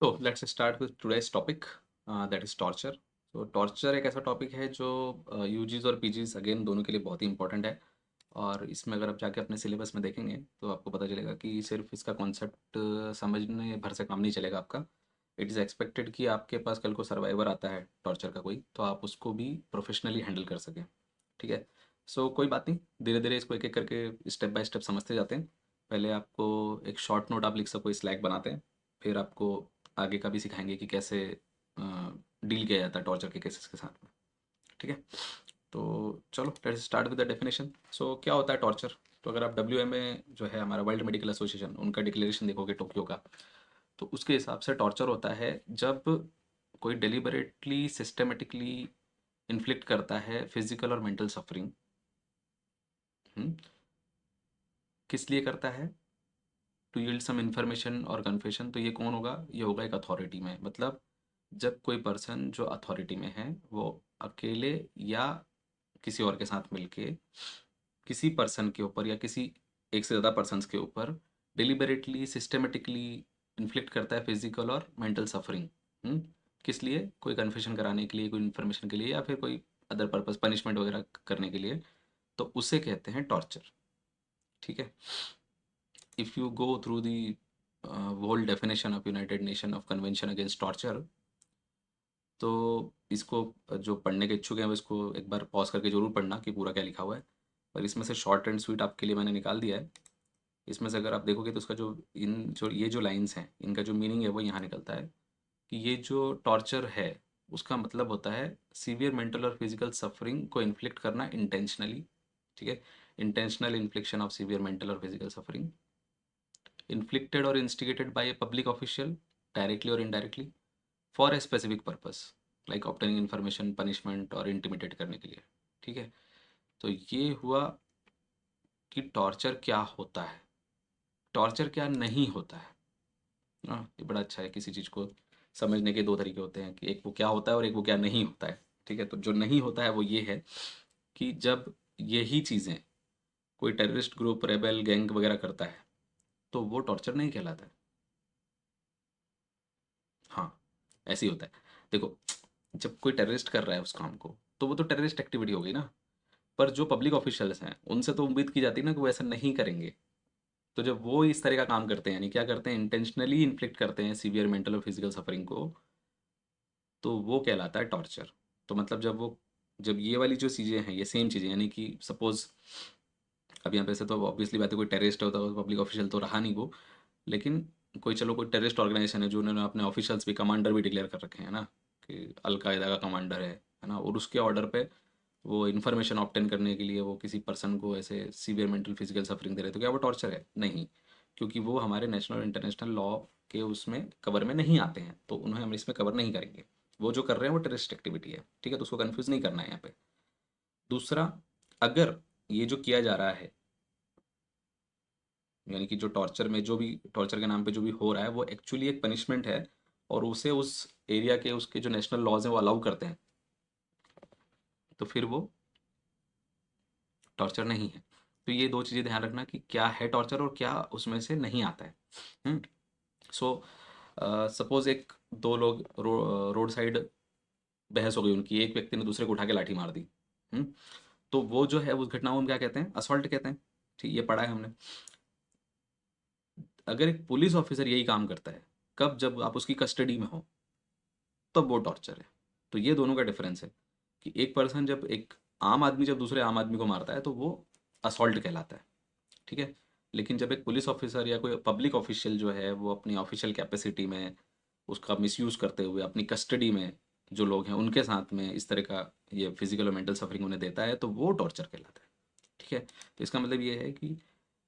So let's start with today's topic, that is torture. तो torture एक ऐसा topic है जो यूजीज और पीजीज अगेन दोनों के लिए बहुत ही इंपॉर्टेंट है। और इसमें अगर आप जाके अपने सिलेबस में देखेंगे तो आपको पता चलेगा कि सिर्फ इसका कॉन्सेप्ट समझने भर से काम नहीं चलेगा आपका। इट इज़ एक्सपेक्टेड कि आपके पास कल को सर्वाइवर आता है टॉर्चर का कोई, तो आप उसको भी प्रोफेशनली हैंडल कर सकें। ठीक है। सो कोई बात नहीं, धीरे धीरे इसको एक एक करके स्टेप बाय स्टेप समझते जाते हैं। पहले आपको एक शॉर्ट नोट आप लिख सको, स्लैक बनाते हैं। फिर आपको आगे का भी सिखाएंगे कि कैसे डील किया जाता है टॉर्चर के केसेस के साथ में। ठीक है। तो चलो let's start with the definition. So क्या होता है टॉर्चर? तो अगर आप WMA जो है हमारा वर्ल्ड मेडिकल एसोसिएशन, उनका डिक्लेरेशन देखोगे टोक्यो का, तो उसके हिसाब से टॉर्चर होता है जब कोई डेलिबरेटली सिस्टमेटिकली इन्फ्लिक्ट करता है फिजिकल और मेंटल सफरिंग। किस लिए करता है? टू यील्ड सम इन्फॉर्मेशन और कन्फेशन। तो ये कौन होगा? ये होगा एक अथॉरिटी में। मतलब जब कोई पर्सन जो अथॉरिटी में है वो अकेले या किसी और के साथ मिलके किसी पर्सन के ऊपर या किसी एक से ज़्यादा पर्सन्स के ऊपर डिलिबरेटली सिस्टमेटिकली इन्फ्लिक्ट करता है फिजिकल और मेंटल सफरिंग। किस लिए? कोई कन्फेशन कराने के लिए, कोई इन्फॉर्मेशन के लिए, या फिर कोई अदर पर्पस पनिशमेंट वगैरह करने के लिए। तो उसे कहते हैं टॉर्चर। ठीक है। if you go through the whole definition of United Nation of Convention Against Torture, तो इसको जो पढ़ने के इच्छुक हैं वो इसको एक बार पॉज करके ज़रूर पढ़ना कि पूरा क्या लिखा हुआ है। और इसमें से शॉर्ट एंड स्वीट आपके लिए मैंने निकाल दिया है। इसमें से अगर आप देखोगे तो उसका जो ये जो लाइंस हैं इनका जो मीनिंग है वो यहाँ निकलता है कि ये जो टॉर्चर है उसका मतलब होता है सीवियर मेंटल और फिजिकल सफरिंग को इन्फ्लिक्ट करना इंटेंशनली। ठीक है। Intentional infliction of severe mental और physical suffering inflicted or instigated by a public official directly or indirectly for a specific purpose like obtaining information, punishment और intimidate करने के लिए। ठीक है। तो ये हुआ कि टॉर्चर क्या होता है, टॉर्चर क्या नहीं होता है। ये बड़ा अच्छा है, किसी चीज़ को समझने के दो तरीके होते हैं कि एक वो क्या होता है और एक वो क्या नहीं होता है। ठीक है। तो जो नहीं होता है वो ये है कि जब यही चीज़ें कोई टेररिस्ट ग्रुप, रेबल गैंग वगैरह करता है तो वो टॉर्चर नहीं कहलाता है। हाँ, ऐसे ही होता है। देखो, जब कोई टेररिस्ट कर रहा है उस काम को तो वो तो टेररिस्ट एक्टिविटी हो गई ना। पर जो पब्लिक ऑफिशियल्स हैं उनसे तो उम्मीद की जाती है ना कि वो ऐसा नहीं करेंगे। तो जब वो इस तरह का काम करते हैं, यानी क्या करते हैं, इंटेंशनली इन्फ्लिक्ट करते हैं सीवियर मेंटल और फिजिकल सफरिंग को, तो वो कहलाता है टॉर्चर। तो मतलब जब ये वाली जो चीज़ें हैं ये सेम चीज़ें, यानी कि सपोज अब यहाँ पे से तो ऑब्वियसली बात है कोई टेररिस्ट होता है, पब्लिक ऑफिशियल तो रहा नहीं वो। लेकिन कोई, चलो कोई टेररिस्ट ऑर्गेनाइजेशन है जो उन्होंने अपने ऑफिशियल्स भी, कमांडर भी डिक्लेयर कर रखे हैं ना, कि अलकायदा का कमांडर है ना, और उसके ऑर्डर पे वो इन्फॉर्मेशन ऑब्टेन करने के लिए वो किसी पर्सन को ऐसे सीवियर मेंटल फिजिकल सफरिंग दे रहे हैं, तो क्या वो टॉर्चर है? नहीं, क्योंकि वो हमारे नेशनल और इंटरनेशनल लॉ के उसमें कवर में नहीं आते हैं, तो उन्हें हम इसमें कवर नहीं करेंगे। वो जो कर रहे हैं वो टेररिस्ट एक्टिविटी है। ठीक है। तो उसको कन्फ्यूज़ नहीं करना है यहाँ पे। दूसरा, अगर ये जो किया जा रहा है, यानी कि जो टॉर्चर में जो भी टॉर्चर के नाम पे जो भी हो रहा है वो एक्चुअली एक पनिशमेंट है और उसे उस एरिया के उसके जो नेशनल लॉज हैं वो अलाउ करते हैं, तो फिर वो टॉर्चर नहीं है। तो ये दो चीज़ें ध्यान रखना कि क्या है टॉर्चर और क्या उसमें से नहीं आता है। सो सपोज एक दो लोग रोड साइड बहस हो गई उनकी, एक व्यक्ति ने दूसरे को उठा के लाठी मार दी। हम्म, तो वो जो है उस घटना को हम क्या कहते हैं? असॉल्ट कहते हैं। ठीक, ये पढ़ा है हमने। अगर एक पुलिस ऑफिसर यही काम करता है, कब? जब आप उसकी कस्टडी में हो, तब वो टॉर्चर है। तो ये दोनों का डिफरेंस है कि एक पर्सन, जब एक आम आदमी जब दूसरे आम आदमी को मारता है तो वो असॉल्ट कहलाता है। ठीक है। लेकिन जब एक पुलिस ऑफिसर या कोई पब्लिक ऑफिशियल जो है वो अपनी ऑफिशियल कैपेसिटी में उसका मिसयूज़ करते हुए अपनी कस्टडी में जो लोग हैं उनके साथ में इस तरह का ये फिजिकल और मेंटल सफरिंग उन्हें देता है, तो वो टॉर्चर कहलाता है। ठीक है। तो इसका मतलब ये है कि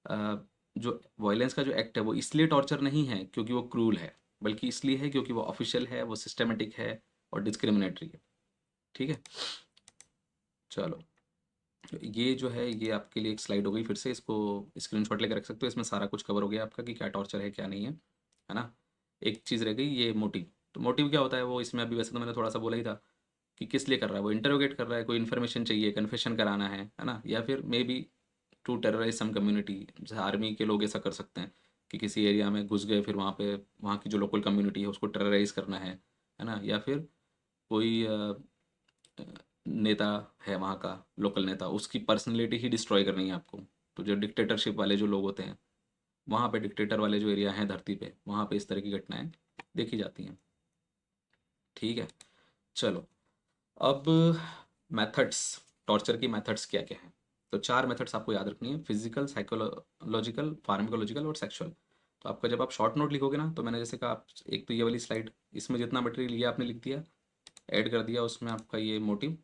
अ, जो वायलेंस का जो एक्ट है वो इसलिए टॉर्चर नहीं है क्योंकि वो क्रूल है, बल्कि इसलिए है क्योंकि वो ऑफिशियल है, वो सिस्टमेटिक है और डिस्क्रिमिनेटरी है। ठीक है। चलो, तो ये जो है ये आपके लिए एक स्लाइड हो गई, फिर से इसको स्क्रीनशॉट लेकर रख सकते हो। इसमें सारा कुछ कवर हो गया आपका कि क्या टॉर्चर है क्या नहीं है ना। एक चीज़ रह गई, ये मोटिव। तो मोटिव क्या होता है वो इसमें अभी वैसे तो मैंने थोड़ा सा बोला ही था कि किस लिए कर रहा है। वो इंटरोगेट कर रहा है, कोई इन्फॉर्मेशन चाहिए, कन्फेशन कराना है ना, या फिर may be to terrorise some community, जैसे आर्मी के लोग ऐसा कर सकते हैं। कि किसी एरिया में घुस गए, फिर वहाँ पे वहाँ की जो लोकल कम्युनिटी है उसको टेरराइज करना है ना, या फिर कोई नेता है वहाँ का, लोकल नेता, उसकी पर्सनैलिटी ही डिस्ट्रॉय करनी है आपको। तो जो डिक्टेटरशिप वाले जो लोग होते हैं, वहाँ पे डिक्टेटर वाले जो एरिया हैं धरती पे, वहाँ पे इस तरह की घटनाएं देखी जाती हैं। ठीक है, चलो अब मेथड्स, टॉर्चर की मेथड्स क्या क्या हैं। तो 4 मेथड्स आपको याद रखनी है: फिजिकल, साइकोलॉजिकल, फार्माकोलॉजिकल और सेक्सुअल। तो आपका जब आप शॉर्ट नोट लिखोगे ना, तो मैंने जैसे कहा, एक तो ये वाली स्लाइड, इसमें जितना मटेरियल लिया आपने लिख दिया, ऐड कर दिया उसमें आपका ये मोटिव,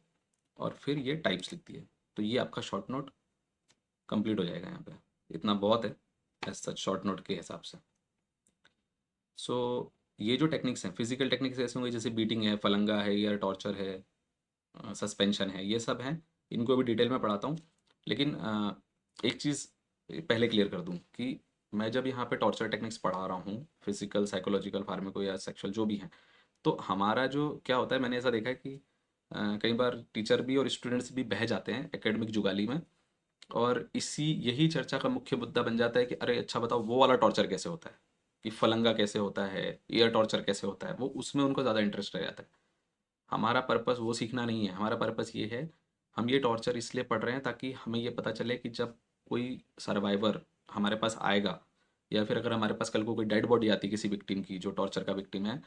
और फिर ये टाइप्स लिख दिए। तो ये आपका शॉर्ट नोट कंप्लीट हो जाएगा यहाँ पे। इतना बहुत है एज सच शॉर्ट नोट के हिसाब से। सो ये जो टेक्निक्स हैं, फिजिकल टेक्निक्स ऐसे होंगे जैसे बीटिंग है, फलंगा है, या टॉर्चर है, सस्पेंशन है, ये सब हैं। इनको भी डिटेल में पढ़ाता हूँ। लेकिन एक चीज़ पहले क्लियर कर दूँ कि मैं जब यहाँ पे टॉर्चर टेक्निक्स पढ़ा रहा हूँ, फिजिकल, साइकोलॉजिकल, फार्मिको या सेक्सुअल जो भी हैं, तो हमारा जो क्या होता है, मैंने ऐसा देखा है कि कई बार टीचर भी और स्टूडेंट्स भी बह जाते हैं एकेडमिक जुगाली में, और इसी यही चर्चा का मुख्य मुद्दा बन जाता है कि अरे अच्छा बताओ वो वाला टॉर्चर कैसे होता है, कि फलंगा कैसे होता है, ईयर टॉर्चर कैसे होता है, वो उसमें उनको ज़्यादा इंटरेस्ट रह जाता है। हमारा पर्पस वो सीखना नहीं है, हमारा पर्पस ये है, हम ये टॉर्चर इसलिए पढ़ रहे हैं ताकि हमें ये पता चले कि जब कोई सर्वाइवर हमारे पास आएगा, या फिर अगर हमारे पास कल को कोई डेड बॉडी आती है किसी विक्टिम की जो टॉर्चर का विक्टिम है,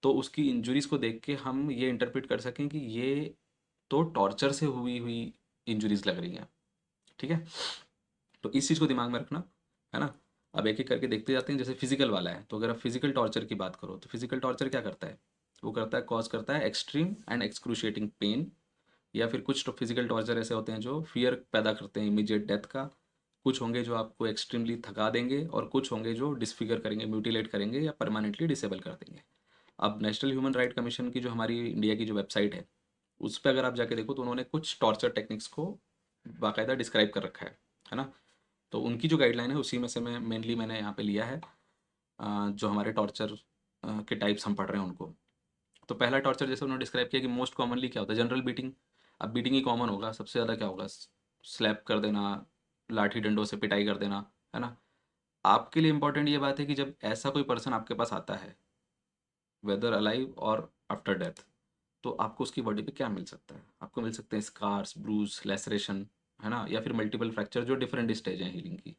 तो उसकी इंजुरीज को देख के हम ये इंटरप्रेट कर सकें कि ये तो टॉर्चर से हुई हुई इंजुरीज लग रही हैं। ठीक है, तो इस चीज़ को दिमाग में रखना, है ना। अब एक एक करके देखते जाते हैं। जैसे फिजिकल वाला है, तो अगर आप फिजिकल टॉर्चर की बात करो, तो फिजिकल टॉर्चर क्या करता है, वो करता है, कॉज करता है एक्सट्रीम एंड एक्सक्रूशिएटिंग पेन, या फिर कुछ तो फिजिकल टॉर्चर ऐसे होते हैं जो फियर पैदा करते हैं इमीडिएट डेथ का, कुछ होंगे जो आपको एक्सट्रीमली थका देंगे, और कुछ होंगे जो डिसफिगर करेंगे, म्यूटिलेट करेंगे, या परमानेंटली डिसेबल कर देंगे। अब नेशनल ह्यूमन राइट कमीशन की जो हमारी इंडिया की जो वेबसाइट है, उस पर अगर आप जाके देखो, तो उन्होंने कुछ टॉर्चर टेक्निक्स को बाकायदा डिस्क्राइब कर रखा है ना। तो उनकी जो गाइडलाइन है उसी में से मैंने यहाँ पे लिया है, जो हमारे टॉर्चर के टाइप्स हम पढ़ रहे हैं उनको। तो पहला टॉर्चर जैसे उन्होंने डिस्क्राइब किया कि मोस्ट कॉमनली क्या होता है, जनरल बीटिंग। अब बीटिंग ही कॉमन होगा, सबसे ज़्यादा क्या होगा, स्लैप कर देना, लाठी डंडों से पिटाई कर देना, है ना। आपके लिए इंपॉर्टेंट ये बात है कि जब ऐसा कोई पर्सन आपके पास आता है, वेदर अलाइव और आफ्टर डेथ, तो आपको उसकी बॉडी पे क्या मिल सकता है, आपको मिल सकते हैं स्कार्स, ब्रूज, लेसरेशन, है ना, या फिर मल्टीपल फ्रैक्चर जो डिफरेंट स्टेज हैं हीलिंग की,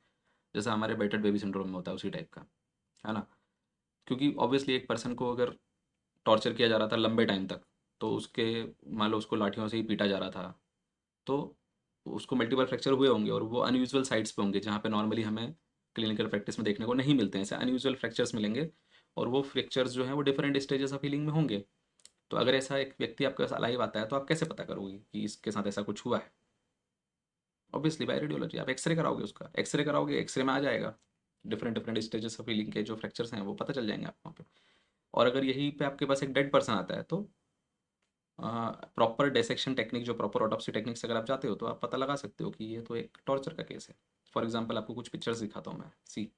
जैसा हमारे बेटेड बेबी सिंड्रोम में होता है उसी टाइप का, है ना। क्योंकि ऑब्वियसली एक पर्सन को अगर टॉर्चर किया जा रहा था लंबे टाइम तक, तो उसके, मान लो उसको लाठियों से ही पीटा जा रहा था, तो उसको मल्टीपल फ्रैक्चर हुए होंगे, और वो अनयूजुअल साइट्स पे होंगे जहाँ पे नॉर्मली हमें क्लिनिकल प्रैक्टिस में देखने को नहीं मिलते हैं, ऐसे अनयूजुअल फ्रैक्चर्स मिलेंगे। और वो फ्रैक्चर्स जो हैं वो डिफरेंट स्टेजेस ऑफ हीलिंग में होंगे। तो अगर ऐसा एक व्यक्ति आपके पास अलाइव आता है, तो आप कैसे पता करोगे कि इसके साथ ऐसा कुछ हुआ है? ऑब्वियसली बाय रेडियोलॉजी, आप एक्सरे कराओगे, उसका एक्सरे कराओगे, एक्सरे में आ जाएगा different different stages of healing के जो फ्रैक्चर्स हैं वो पता चल जाएंगे आपको वहाँ पे। और अगर यहीं पे आपके पास एक डेड पर्सन आता है, तो प्रॉपर डिसेक्शन टेक्निक, जो प्रॉपर ऑटोप्सी टेक्निक से अगर आप जाते हो, तो आप पता लगा सकते हो कि ये तो एक टॉर्चर का केस है। फॉर एग्जाम्पल आपको कुछ पिक्चर्स दिखाता हूँ मैं, सी,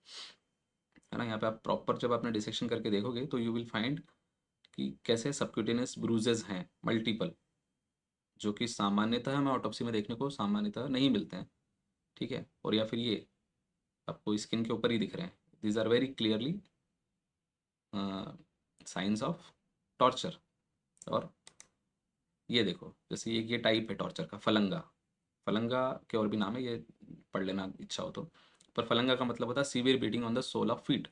है ना। यहाँ पे आप प्रॉपर जब आपने डिसेक्शन करके देखोगे, तो यू विल फाइंड कि कैसे सबक्यूटेनियस ब्रूजेस हैं मल्टीपल, जो कि सामान्यतः हमें ऑटोप्सी में देखने को सामान्यतः नहीं मिलते हैं। ठीक है, और या फिर ये आपको स्किन के ऊपर ही दिख रहे हैं, these are very clearly science of torture. और ये देखो, जैसे ये टाइप है टॉर्चर का, फलंगा। फलंगा के और भी नाम है, ये पढ़ लेना इच्छा हो तो। पर फलंगा का मतलब होता है severe beating on the sole of feet.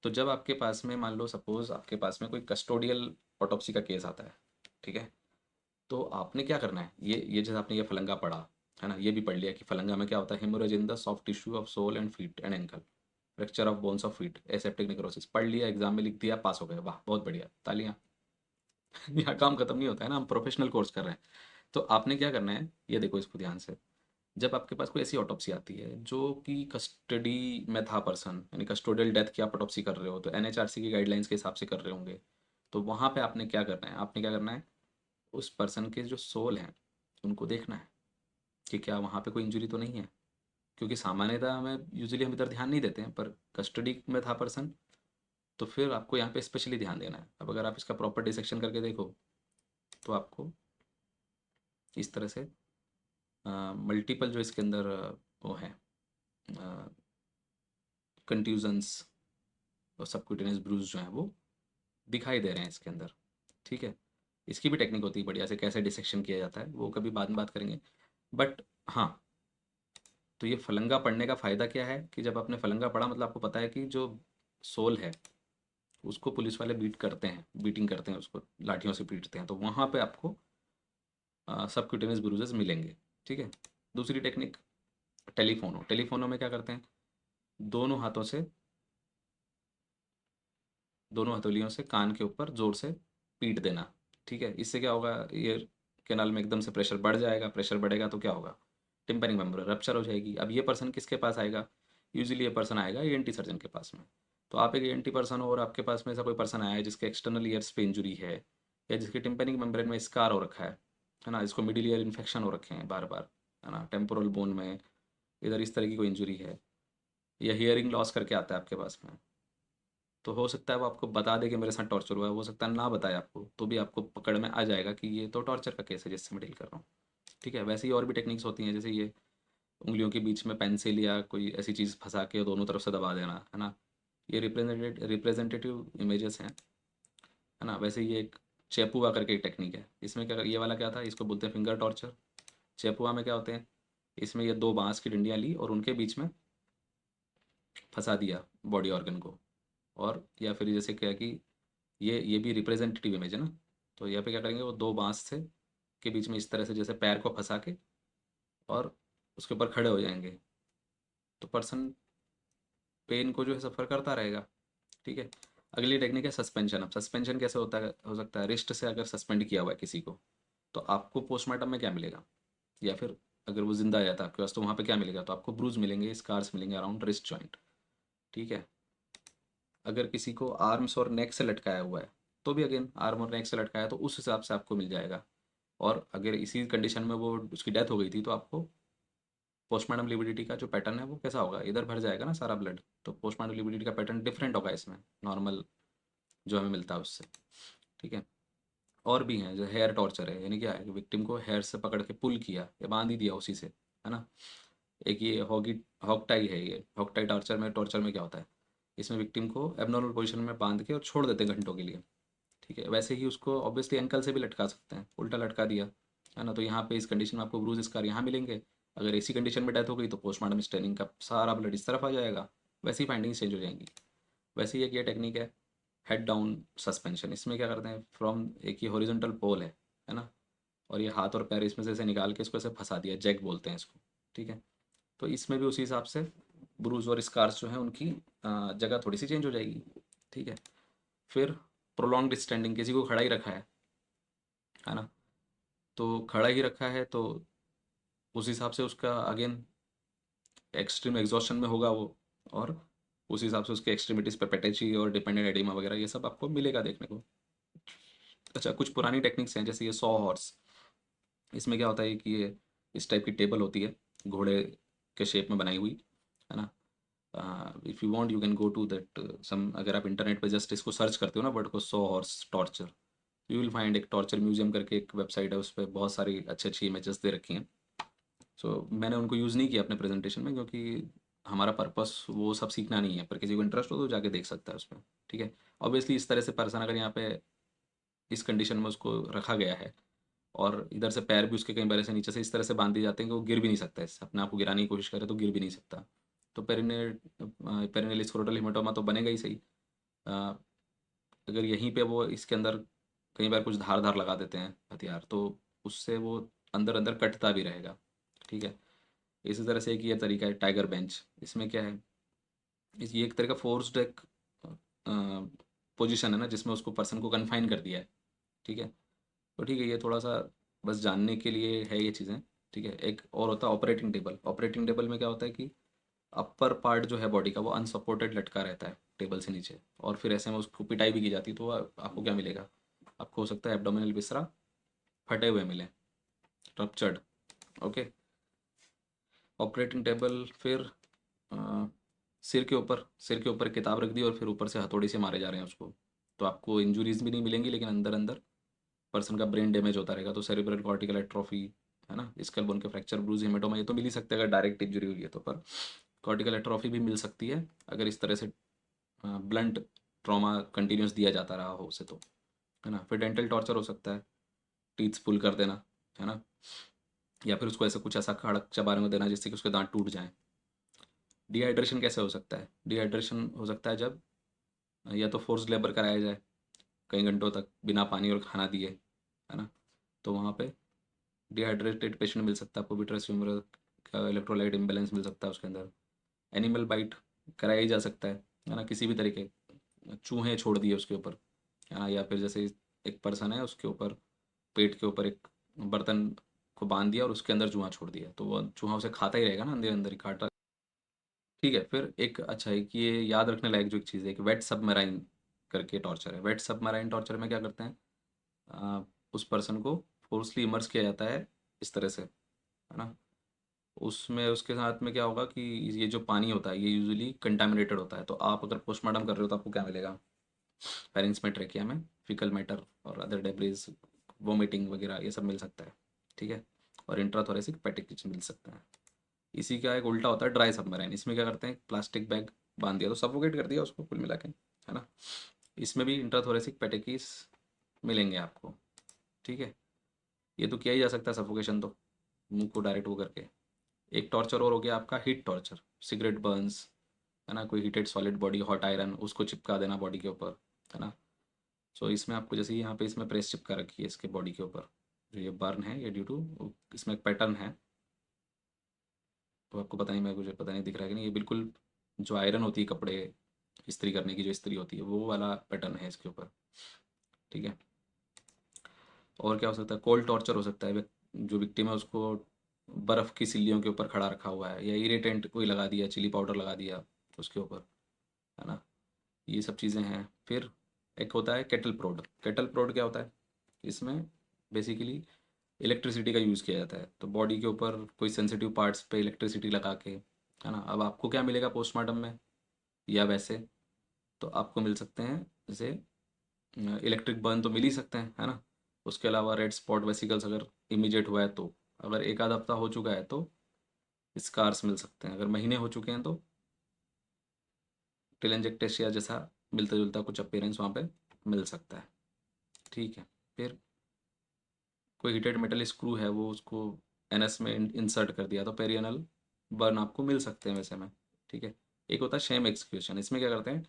तो जब आपके पास में, मान लो सपोज आपके पास में कोई कस्टोडियल ऑटोप्सी का केस आता है, ठीक है, तो आपने क्या करना है, ये जैसे आपने ये फलंगा पढ़ा, है ना, ये भी पढ़ लिया कि फलंगा में क्या होता है, haemorrhage in the soft tissue of sole and feet and ankle, fracture of bones of feet, aseptic necrosis, पढ़ लिया, एग्जाम में लिख दिया, पास हो गए, वाह बहुत बढ़िया, तालियां। यहाँ काम खत्म नहीं होता है ना, हम प्रोफेशनल कोर्स कर रहे हैं। तो आपने क्या करना है, ये देखो इसको ध्यान से। जब आपके पास कोई ऐसी ऑटोप्सी आती है जो कि कस्टडी में था पर्सन, यानी कस्टोडियल डेथ की आप ऑटोप्सी कर रहे हो, तो एनएचआरसी की गाइडलाइंस के हिसाब से कर रहे होंगे, तो वहाँ पे आपने क्या करना है, आपने क्या करना है, उस पर्सन के जो सोल हैं उनको देखना है कि क्या वहाँ पे कोई इंजरी तो नहीं है। क्योंकि सामान्यतः हमें यूजुअली हम इधर ध्यान नहीं देते हैं, पर कस्टडी में था पर्सन, तो फिर आपको यहाँ पे स्पेशली ध्यान देना है। अब अगर आप इसका प्रॉपर डिसेक्शन करके देखो, तो आपको इस तरह से मल्टीपल जो इसके अंदर वो है कंट्यूजन्स, और सबक्यूटेनियस ब्रूज जो हैं वो दिखाई दे रहे हैं इसके अंदर। ठीक है, इसकी भी टेक्निक होती है बढ़िया से, कैसे डिसेक्शन किया जाता है वो कभी बाद में बात करेंगे। बट हाँ, तो ये फलंगा पढ़ने का फ़ायदा क्या है कि जब आपने फलंगा पढ़ा मतलब आपको पता है कि जो सोल है उसको पुलिस वाले बीट करते हैं, बीटिंग करते हैं, उसको लाठियों से पीटते हैं, तो वहाँ पे आपको सबक्यूटेनियस ब्रूजेस मिलेंगे। ठीक है। दूसरी टेक्निक, टेलीफोनो। टेलीफोनो में क्या करते हैं, दोनों हाथों से, दोनों हथेलियों से कान के ऊपर जोर से पीट देना। ठीक है, इससे क्या होगा, ईयर कैनाल में एकदम से प्रेशर बढ़ जाएगा, प्रेशर बढ़ेगा तो क्या होगा, टिम्पैनिक मेम्ब्रेन रप्चर हो जाएगी। अब ये पर्सन किसके पास आएगा, यूजुअली ये पर्सन आएगा ईएनटी सर्जन के पास में। तो आप एक ईएनटी पर्सन हो और आपके पास में ऐसा कोई पर्सन आया है जिसके एक्सटर्नल ईयर्स पे इंजुरी है, या जिसके टिम्पैनिक मेम्ब्रेन में स्कार हो रखा है ना, इसको मिडिल ईयर इन्फेक्शन हो रखे हैं बार बार, है ना, टेम्पोरल बोन में इधर इस तरह की कोई इंजुरी है, या हियरिंग लॉस करके आता है आपके पास में, तो हो सकता है वो आपको बता दे कि मेरे साथ टॉर्चर हुआ है, हो सकता है ना बताए आपको, तो भी आपको पकड़ में आ जाएगा कि ये तो टॉर्चर का केस है जिससे मैं डील कर रहा हूँ। ठीक है, वैसे ही और भी टेक्निक्स होती हैं, जैसे ये उंगलियों के बीच में पेंसिल या कोई ऐसी चीज़ फंसा के दोनों तरफ से दबा देना, है ना, ये रिप्रेजेंटेटिव इमेजेस हैं, है ना। वैसे ये एक चेपुआ करके एक टेक्निक है, इसमें क्या, ये वाला क्या था, इसको बोलते हैं फिंगर टॉर्चर। चेपुआ में क्या होते हैं, इसमें ये दो बांस की डंडियाँ ली और उनके बीच में फंसा दिया बॉडी ऑर्गन को, और या फिर जैसे क्या कि ये भी रिप्रेजेंटेटिव इमेज है ना, तो यहाँ पे क्या करेंगे, वो दो बांस से के बीच में इस तरह से जैसे पैर को फंसा के और उसके ऊपर खड़े हो जाएंगे, तो पर्सन पेन को जो है सफ़र करता रहेगा। ठीक है। अगली टेक्निक है सस्पेंशन। अब सस्पेंशन कैसे होता है, हो सकता है रिस्ट से अगर सस्पेंड किया हुआ है किसी को, तो आपको पोस्टमार्टम में क्या मिलेगा, या फिर अगर वो जिंदा आ जाता है आपके पास तो वहाँ पे क्या मिलेगा, तो आपको ब्रूज मिलेंगे, स्कार्स मिलेंगे अराउंड रिस्ट जॉइंट। ठीक है। अगर किसी को आर्म्स और नेक से लटकाया हुआ है तो भी अगेन आर्म और नेक से लटकाया है तो उस हिसाब से आपको मिल जाएगा। और अगर इसी कंडीशन में वो उसकी डेथ हो गई थी तो आपको पोस्टमार्टम लिविडिटी का जो पैटर्न है वो कैसा होगा, इधर भर जाएगा ना सारा ब्लड, तो पोस्टमार्टम लिविडिटी का पैटर्न डिफरेंट होगा इसमें नॉर्मल जो हमें मिलता है उससे। ठीक है। और भी हैं, जो हेयर टॉर्चर है, यानी क्या है कि विक्टिम को हेयर से पकड़ के पुल किया या बांध ही दिया उसी से, है ना। एक ये हॉगी हॉक टाई है, ये हॉक टाई टॉर्चर में क्या होता है, इसमें विक्टिम को एबनॉर्मल पोजीशन में बांध के और छोड़ देते हैं घंटों के लिए। ठीक है, वैसे ही उसको ऑब्वियसली एंकल से भी लटका सकते हैं, उल्टा लटका दिया, है ना, तो यहाँ पे इस कंडीशन में आपको ब्रूज स्कार यहाँ मिलेंगे। अगर इसी कंडीशन में डेथ हो गई तो पोस्टमार्टम स्टेनिंग का सारा ब्लड इस तरफ आ जाएगा, वैसी फाइंडिंग्स चेंज हो जाएंगी। वैसे ही एक ये टेक्निक है हेड डाउन सस्पेंशन। इसमें क्या करते हैं, फ्रॉम एक ये हॉरिजॉन्टल पोल है ना, और ये हाथ और पैर इसमें से ऐसे निकाल के इसको ऐसे फंसा दिया, जैक बोलते हैं इसको। ठीक है, तो इसमें भी उसी हिसाब से ब्रूज और स्कार्स जो हैं उनकी जगह थोड़ी सी चेंज हो जाएगी। ठीक है। फिर प्रोलॉन्ग्ड स्टैंडिंग, किसी को खड़ा ही रखा है ना, तो खड़ा ही रखा है तो उस हिसाब से उसका अगेन एक्सट्रीम एग्जॉस्शन में होगा वो, और उस हिसाब से उसके एक्सट्रीमिटीज पे पेटेची और डिपेंडेंट एडिमा वगैरह ये सब आपको मिलेगा देखने को। अच्छा, कुछ पुरानी टेक्निक्स हैं जैसे ये सॉ हॉर्स। इसमें क्या होता है कि ये इस टाइप की टेबल होती है घोड़े के शेप में बनाई हुई, है ना। If you want you can go to that some, अगर आप इंटरनेट पे जस्ट इसको सर्च करते हो ना वर्ड को, saw horse torture, you will find एक टॉर्चर म्यूजियम करके एक वेबसाइट है, उस पर बहुत सारी अच्छी अच्छी इमेजेस दे रखी हैं। सो मैंने उनको यूज़ नहीं किया अपने प्रेजेंटेशन में क्योंकि हमारा पर्पस वो सब सीखना नहीं है, पर किसी को इंटरेस्ट हो तो जाके देख सकता है उसमें। ठीक है। ऑब्वियसली इस तरह से पर्सन अगर यहाँ पे इस कंडीशन में उसको रखा गया है और इधर से पैर भी उसके कई बार ऐसे नीचे से इस तरह से बांध दिए जाते हैं कि वो गिर भी नहीं सकता, इससे अपने आप को गिराने की कोशिश करे तो गिर भी नहीं सकता, तो पेरिनेल स्क्रोटल हिमेटोमा तो बनेगा ही सही। अ, अगर यहीं पे वो इसके अंदर कई बार कुछ धार धार लगा देते हैं हथियार तो उससे वो अंदर अंदर कटता भी रहेगा। ठीक है। इसी तरह से एक ये तरीका है टाइगर बेंच। इसमें क्या है, ये एक तरह का फोर्स्ड एक पोजीशन है ना जिसमें उसको पर्सन को कन्फाइन कर दिया है। ठीक है। तो ठीक है, ये थोड़ा सा बस जानने के लिए है ये चीज़ें। ठीक है। एक और होता है ऑपरेटिंग टेबल। ऑपरेटिंग टेबल में क्या होता है कि अपर पार्ट जो है बॉडी का वो अनसपोर्टेड लटका रहता है टेबल से नीचे, और फिर ऐसे में उसको पिटाई भी की जाती है तो आपको क्या मिलेगा, आपको हो सकता है एब्डोमिनल विसरा फटे हुए मिले, रप्चर्ड। ओके। ऑपरेटिंग टेबल, फिर अ, सिर के ऊपर किताब रख दी और फिर ऊपर से हथौड़ी से मारे जा रहे हैं उसको, तो आपको इंजुरीज भी नहीं मिलेंगी लेकिन अंदर अंदर पर्सन का ब्रेन डैमेज होता रहेगा, तो सेरिब्रल कॉर्टिकल एट्रोफी, है ना, स्कल बोन के फ्रैक्चर, ब्रूज, हेमेटोमा ये तो मिल ही सकते हैं अगर डायरेक्ट इंजरी हुई है तो, पर कॉर्टिकल एट्रोफी भी मिल सकती है अगर इस तरह से ब्लंट ट्रॉमा कंटिन्यूस दिया जाता रहा हो उसे, तो है ना। फिर डेंटल टॉर्चर हो सकता है, टीथ पुल कर देना, है ना, या फिर उसको ऐसा कुछ ऐसा कड़क चबाने में देना जिससे कि उसके दांत टूट जाएं। डिहाइड्रेशन कैसे हो सकता है? डिहाइड्रेशन हो सकता है जब या तो फोर्स्ड लेबर कराया जाए कई घंटों तक बिना पानी और खाना दिए, है ना, तो वहाँ पे डिहाइड्रेटेड पेशेंट मिल सकता है आपको, विट्रस ह्यूमरस का इलेक्ट्रोलाइट इम्बेलेंस मिल सकता है उसके अंदर। एनिमल बाइट कराया ही जा सकता है ना, किसी भी तरीके, चूहे छोड़ दिए उसके ऊपर, है ना, या फिर जैसे एक पर्सन है उसके ऊपर पेट के ऊपर एक बर्तन को बांध दिया और उसके अंदर चूहा छोड़ दिया, तो वो चूहा उसे खाता ही रहेगा ना, अंदर अंदर ही काटा। ठीक है, फिर एक अच्छा है कि ये याद रखने लायक जो एक चीज़ है कि वेट सबमराइन करके टॉर्चर है। वेट सबमराइन टॉर्चर में क्या करते हैं, उस पर्सन को फोर्सली इमर्स किया जाता है इस तरह से, है ना। उसमें उसके साथ में क्या होगा कि ये जो पानी होता है ये यूजुअली कंटामिनेटेड होता है, तो आप अगर पोस्टमार्टम कर रहे हो तो आपको क्या मिलेगा, फेरिंग्स में, ट्रेकिया में फिकल मैटर और अदर डेब्रिज, वोमिटिंग वगैरह ये सब मिल सकता है, ठीक है, और इंट्राथोरेसिक पैटेज मिल सकता है। इसी का एक उल्टा होता है ड्राई सबमराइन, इसमें क्या करते हैं, प्लास्टिक बैग बांध दिया तो सफोकेट कर दिया उसको कुल मिला के, है ना। इसमें भी इंट्राथोरेसिक पैटेकिस मिलेंगे आपको, ठीक है। ये तो किया ही जा सकता है सफोकेशन तो, मुंह को डायरेक्ट वो करके। एक टॉर्चर और हो गया आपका हीट टॉर्चर, सिगरेट बर्न्स, है ना, कोई heated solid body hot iron उसको चिपका देना बॉडी के ऊपर, है ना। सो इसमें आपको जैसे यहाँ पे इसमें प्रेस चिपका रखी है इसके बॉडी के ऊपर, जो ये बर्न है ये ड्यू टू, इसमें एक पैटर्न है, तो आपको पता नहीं, मैं मुझे पता नहीं दिख रहा है कि नहीं, ये बिल्कुल जो आयरन होती है कपड़े इस्त्री करने की जो इस्त्री होती है वो वाला पैटर्न है इसके ऊपर, ठीक है। और क्या हो सकता है, कोल्ड टॉर्चर हो सकता है, जो विक्टिम है उसको बर्फ़ की सिल्लियों के ऊपर खड़ा रखा हुआ है या इरिटेंट कोई लगा दिया, चिली पाउडर लगा दिया उसके ऊपर, है ना, ये सब चीज़ें हैं। फिर एक होता है केटल प्रोड। केटल प्रोड क्या होता है, इसमें बेसिकली इलेक्ट्रिसिटी का यूज़ किया जाता है, तो बॉडी के ऊपर कोई सेंसिटिव पार्ट्स पे इलेक्ट्रिसिटी लगा के, है ना। अब आपको क्या मिलेगा पोस्टमार्टम में या वैसे, तो आपको मिल सकते हैं जैसे इलेक्ट्रिक बर्न तो मिल ही सकते हैं, है ना। उसके अलावा रेड स्पॉट वेसिकल्स अगर इमीडिएट हुआ है तो, अगर एक आध हफ्ता हो चुका है तो स्कार्स मिल सकते हैं, अगर महीने हो चुके हैं तो टेलेंजेक्टेशिया जैसा मिलता जुलता कुछ अपीयरेंस वहाँ पे मिल सकता है, ठीक है। फिर कोई हीटेड मेटल स्क्रू है वो उसको एनएस में इंसर्ट कर दिया तो पेरियनल बर्न आपको मिल सकते हैं वैसे में, ठीक है। एक होता है शेम एक्सक्यूशन, इसमें क्या करते हैं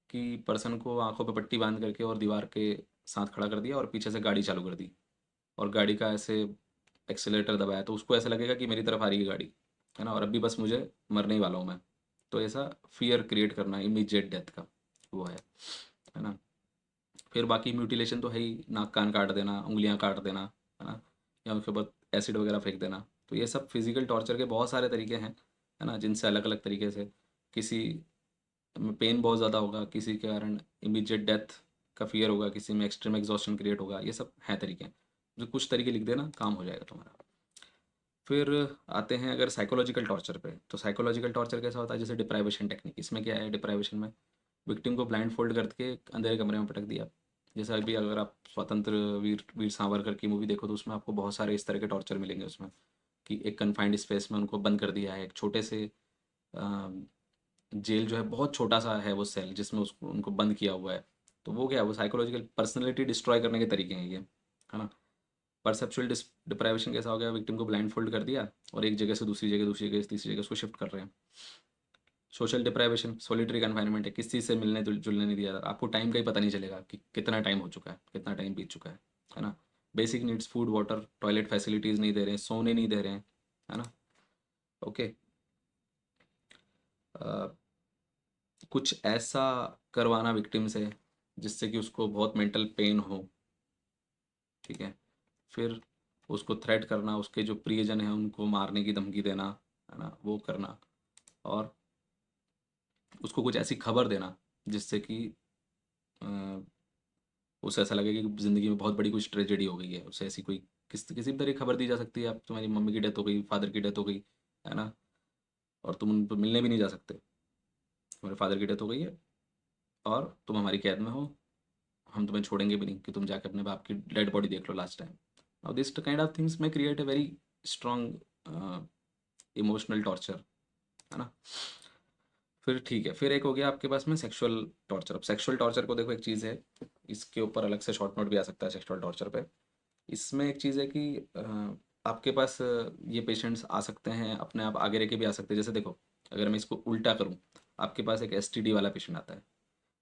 कि पर्सन को आंखों पे पट्टी बांध करके और दीवार के साथ खड़ा कर दिया और पीछे से गाड़ी चालू कर दी और गाड़ी का ऐसे एक्सेलेरेटर दबाया तो उसको ऐसा लगेगा कि मेरी तरफ आ रही है गाड़ी, है ना, और अभी बस मुझे मरने ही वाला हूँ मैं, तो ऐसा फियर क्रिएट करना इमीडिएट डेथ का वो है ना। फिर बाकी म्यूटिलेशन तो है ही, नाक कान काट देना, उंगलियां काट देना, है ना, या उसके बाद एसिड वगैरह फेंक देना, तो ये सब फिजिकल टॉर्चर के बहुत सारे तरीके हैं, है ना, जिनसे अलग अलग तरीके से किसी में पेन बहुत ज़्यादा होगा, किसी के कारण इमीडिएट डेथ का फियर होगा, किसी में एक्सट्रीम एग्जॉस्शन क्रिएट होगा, ये सब हैं तरीके, जो कुछ तरीके लिख देना काम हो जाएगा तुम्हारा। फिर आते हैं अगर साइकोलॉजिकल टॉर्चर पे, तो साइकोलॉजिकल टॉर्चर कैसा होता है, जैसे डिप्राइवेशन टेक्निक, इसमें क्या है, डिप्राइवेशन में विक्टिम को ब्लाइंड फोल्ड करके अंधेरे कमरे में पटक दिया। जैसा अभी अगर आप स्वतंत्र वीर वीर सावरकर की मूवी देखो तो उसमें आपको बहुत सारे इस तरह के टॉर्चर मिलेंगे उसमें, कि एक कन्फाइंड स्पेस में उनको बंद कर दिया है, एक छोटे से जेल जो है बहुत छोटा सा है वो सेल जिसमें उसको उनको बंद किया हुआ है, तो वो क्या है, वो साइकोलॉजिकल पर्सनैलिटी डिस्ट्रॉय करने के तरीके हैं ये, है ना। परसेप्चुअल डिप्राइवेशन कैसा हो गया, विक्टिम को ब्लाइंड फोल्ड कर दिया और एक जगह से दूसरी जगह, दूसरी जगह से तीसरी जगह उसको शिफ्ट कर रहे हैं। सोशल डिप्राइवेशन, सोलिटरी कन्फाइनमेंट है, किसी से मिलने जुलने नहीं दिया, आपको टाइम का ही पता नहीं चलेगा कि कितना टाइम हो चुका है, कितना टाइम बीत चुका है ना। Basic needs, food water toilet facilities नहीं दे रहे हैं, सोने नहीं दे रहे हैं, है ना। ओके, कुछ ऐसा करवाना विक्टिम से जिससे कि उसको बहुत मेंटल पेन हो, ठीक है। फिर उसको थ्रेट करना, उसके जो प्रियजन हैं उनको मारने की धमकी देना, है ना, वो करना, और उसको कुछ ऐसी खबर देना जिससे कि अ, उसे ऐसा लगे कि ज़िंदगी में बहुत बड़ी कुछ ट्रेजेडी हो गई है, उसे ऐसी कोई किसी भी तरह की खबर दी जा सकती है, आप तुम्हारी मम्मी की डेथ हो गई, फादर की डेथ हो गई, है ना, और तुम उनको मिलने भी नहीं जा सकते, तुम्हारे फादर की डेथ हो गई है और तुम हमारी कैद में हो, हम तुम्हें छोड़ेंगे भी नहीं कि तुम जाके अपने बाप की डेड बॉडी देख लो last time. Now this kind of things में create a very strong emotional torture, है ना। फिर ठीक है, फिर एक हो गया आपके पास में सेक्सुअल टॉर्चर। अब सेक्सुअल टॉर्चर को देखो, एक चीज़ है, इसके ऊपर अलग से शॉर्ट नोट भी आ सकता है सेक्सुअल टॉर्चर पे। इसमें एक चीज़ है कि आपके पास ये पेशेंट्स आ सकते हैं, अपने आप आगे रह के भी आ सकते हैं। जैसे देखो, अगर मैं इसको उल्टा करूँ, आपके पास एक एसटीडी वाला पेशेंट आता है,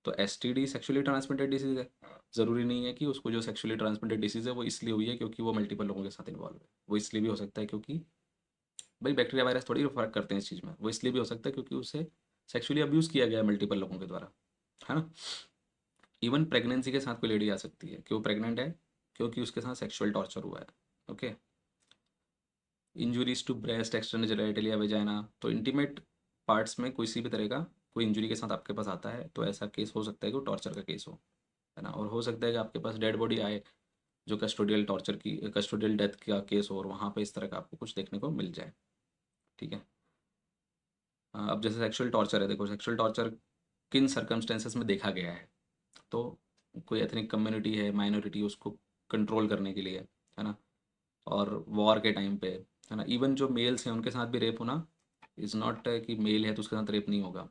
तो एसटीडी सेक्सुअली ट्रांसमिटेड डिसीज़ है। ज़रूरी नहीं है कि उसको जो सेक्सुअली ट्रांसमिटेड डिसीज़ है वो इसलिए हुई है क्योंकि वो मल्टीपल लोगों के साथ इन्वॉल्व है। वो इसलिए भी हो सकता है क्योंकि भाई बैक्टीरिया वायरस थोड़ी फ़र्क करते हैं इस चीज़ में। वो इसलिए भी हो सकता है क्योंकि उसे सेक्सुअली अब्यूज़ किया गया है मल्टीपल लोगों के द्वारा, है ना। इवन प्रेगनेंसी के साथ कोई लेडी आ सकती है कि वो प्रेग्नेंट है क्योंकि उसके साथ सेक्सुअल टॉर्चर हुआ है। Okay. Injuries to breast, external genital या वेजाइना, तो इंटीमेट पार्ट्स में किसी भी तरह का कोई इंजुरी के साथ आपके पास आता है तो ऐसा केस हो सकता है कि वो टॉर्चर का केस हो, है ना। और हो सकता है कि आपके पास डेड बॉडी आए जो कस्टोडियल टॉर्चर की, कस्टोडियल डेथ का केस हो, और वहाँ पे इस तरह का आपको कुछ देखने को मिल जाए। ठीक है। अब जैसे सेक्सुअल टॉर्चर है, देखो सेक्सुअल टॉर्चर किन सर्कमस्टेंसेस में देखा गया है, तो कोई एथनिक कम्युनिटी है, माइनॉरिटी, उसको कंट्रोल करने के लिए, है ना। और वॉर के टाइम पे, है ना। इवन जो मेल्स हैं उनके साथ भी रेप होना इज़ नॉट कि मेल है तो उसके साथ रेप नहीं होगा,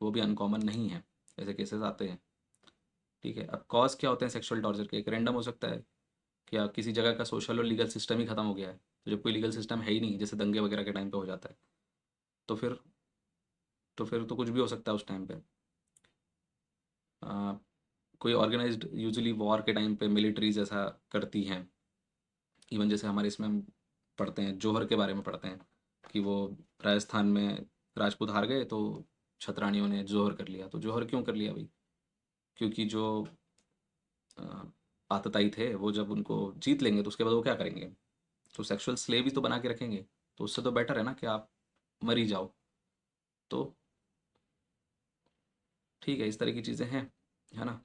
वो भी अनकॉमन नहीं है, ऐसे केसेस आते हैं। ठीक है। अब कॉज क्या होते हैं सेक्सुअल टॉर्चर के, एक रैंडम हो सकता है कि आप किसी जगह का सोशल और लीगल सिस्टम ही खत्म हो गया है, तो जब कोई लीगल सिस्टम है ही नहीं, जैसे दंगे वगैरह के टाइम पे हो जाता है, तो फिर तो कुछ भी हो सकता है उस टाइम पे। आ, कोई ऑर्गेनाइज्ड, यूजुअली वॉर के टाइम पे मिलिट्रीज ऐसा करती हैं। इवन जैसे हमारे इसमें हम पढ़ते हैं, जौहर के बारे में पढ़ते हैं कि वो राजस्थान में राजपूत हार गए तो छतरानियों ने जौहर कर लिया। तो जौहर क्यों कर लिया भाई? क्योंकि जो अ, आतताई थे वो जब उनको जीत लेंगे तो उसके बाद वो क्या करेंगे? तो सेक्सुअल स्लेव ही तो बना के रखेंगे। तो उससे तो बेटर है ना कि आप मर ही जाओ। तो ठीक है, इस तरह की चीज़ें हैं, है ना।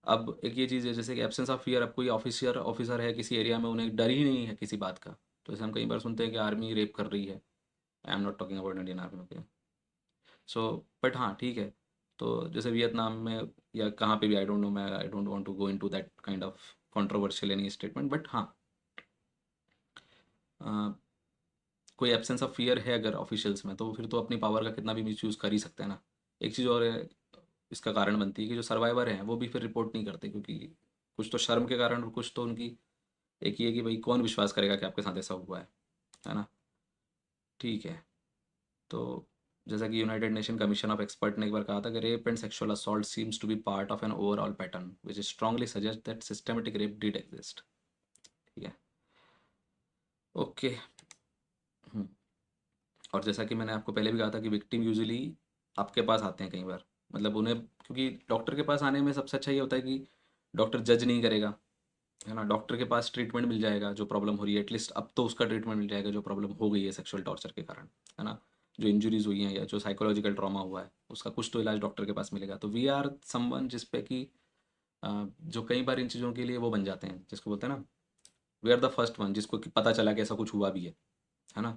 अब एक ये चीज़ है जैसे कि एब्सेंस ऑफ फियर। अब कोई ऑफिसर ऑफिसर है किसी एरिया में, उन्हें डर ही नहीं है किसी बात का। तो जैसे हम कई बार सुनते हैं कि आर्मी रेप कर रही है। I am not talking about Indian army, okay. So but हाँ ठीक है। तो जैसे वियतनाम में या कहाँ पे भी, आई डोंट नो, मैं I don't want to go into that kind of controversial any statement, but हाँ, अ, कोई एब्सेंस ऑफ फियर है अगर ऑफिशियल्स में, तो फिर तो अपनी पावर का कितना भी मिसयूज़ कर ही सकते हैं ना। एक चीज़ और है, इसका कारण बनती है कि जो सर्वाइवर हैं वो भी फिर रिपोर्ट नहीं करते, क्योंकि कुछ तो शर्म के कारण और कुछ तो उनकी एक ही है कि भाई कौन विश्वास करेगा कि आपके साथ ऐसा हुआ है ना। ठीक है। तो जैसा कि United Nation Commission of Expert ने एक बार कहा था कि rape and sexual assault seems to be part of an overall pattern which strongly suggest that systematic rape did exist. ठीक है। ओके। हम्म। और जैसा कि मैंने आपको पहले भी कहा था कि विक्टिम यूजुअली आपके पास आते हैं कई बार, मतलब उन्हें, क्योंकि डॉक्टर के पास आने में सबसे अच्छा ये होता है कि डॉक्टर जज नहीं करेगा, है ना। डॉक्टर के पास ट्रीटमेंट मिल जाएगा, जो प्रॉब्लम हो रही है एटलीस्ट अब तो उसका ट्रीटमेंट मिल जाएगा, जो प्रॉब्लम हो गई है सेक्सुअल टॉर्चर के कारण, है ना। जो इंजरीज हुई हैं या जो साइकोलॉजिकल ट्रॉमा हुआ है उसका कुछ तो इलाज डॉक्टर के पास मिलेगा। तो वी आर समवन जिस पे कि जो कई बार इन चीज़ों के लिए वो बन जाते हैं, जिसको बोलते हैं ना, we are the first one जिसको कि पता चला कि ऐसा कुछ हुआ भी है ना।